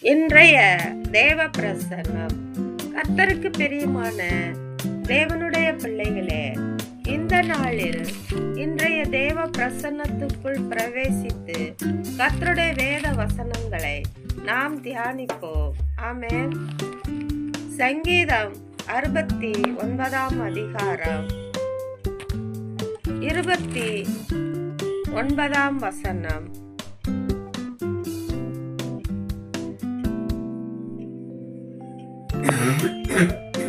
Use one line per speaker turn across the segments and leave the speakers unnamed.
இன்றைய தேவ பிரசன்னம். கர்த்தருக்கு பிரியமான தேவனுடைய பிள்ளைகளே, இந்த நாளில் இன்றைய தேவ பிரசன்னத்துக்குள் பிரவேசித்து கர்த்தருடைய வேத வசனங்களை நாம் தியானிப்போம். ஆமென். சங்கீதம் 69 அதிகாரம் 29 வசனம்.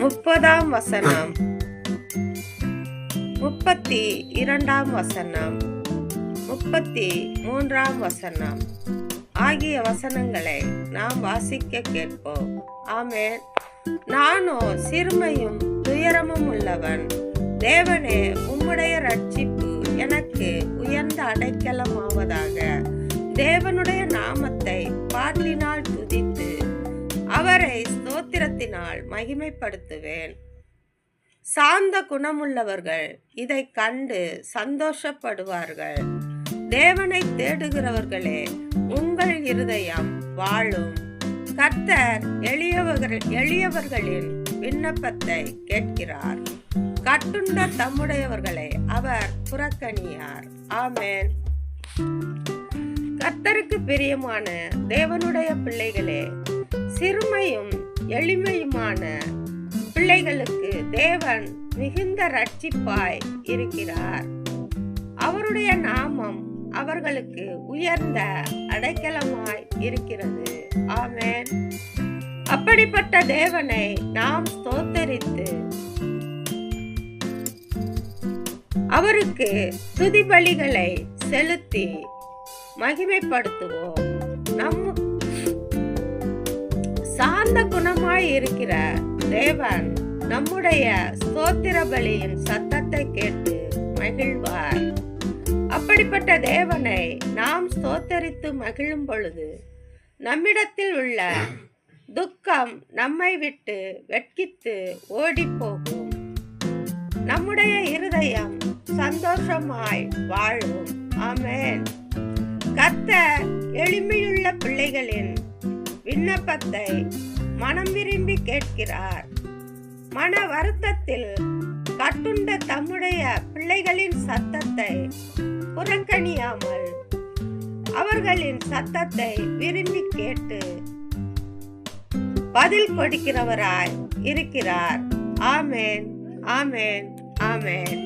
முப்பதாம் வசனம், 32 வசனம், 33 வசனம் ஆகிய வசனங்களை நாம் வாசிக்க கேட்போம். ஆமென். நானோ சிறுமையும் துயரமும் உள்ளவன். தேவனே, உம்முடைய ரட்சிப்பு எனக்கு உயர்ந்த அடைக்கலமாவதாக. தேவனுடைய நாமத்தை பாட்டினால் துதித்து அவரை ஸ்தோத்திரத்தினால் மகிமைப்படுத்துவேன். சாந்த குணமுள்ளவர்கள் இதை கண்டு சந்தோஷப்படுவார்கள். தேவனை தேடுகிறவர்களே, உங்கள் இருதயம் வாழும். கர்த்தர் எளியவர்களின் விண்ணப்பத்தை கேட்கிறார். கட்டுண்ட தம்முடையவர்களை அவர் புறக்கணியார். ஆமென். கர்த்தருக்கு பிரியமான தேவனுடைய பிள்ளைகளே, சிறுமையும் எளிமையுமான பிள்ளைகளுக்கு தேவன் மிகுந்த ரட்சிப்பாய் இருக்கிறார். அவருடைய நாமம் அவர்களுக்கு உயர்ந்த அடைக்கலமாய் இருக்கிறது. ஆமென். அப்படிப்பட்ட தேவனை நாம் ஸ்தோத்தரித்து அவருக்கு துதி பலிகளை செலுத்தி மகிமைப்படுத்துவோம். சாந்த குணமாய் இருக்கிற தேவன் நம்முடைய ஸ்தோத்திர பலியின் சத்தத்தை கேட்டு மகிழ்வார். அப்படிப்பட்ட தேவனை நாம் ஸ்தோத்தரித்து மகிழும் பொழுது நம்மிடத்தில் உள்ள துக்கம் நம்மை விட்டு வெட்கித்து ஓடி போகும். நம்முடைய இருதயம் சந்தோஷமாய் வாழும். ஆமென். கர்த்தர் எளிமையுள்ள பிள்ளைகளின் விண்ணப்பத்தை மனம் விரும்பி கேட்கிறார். மன வருத்தத்தில் கட்டுண்ட தம்முடைய பிள்ளைகளின் சத்தத்தை புறக்கணியாமல் அவர்களின் சத்தத்தை விரும்பி கேட்டு பதில் கொடுக்கிறவராய் இருக்கிறார். ஆமென், ஆமென், ஆமென்.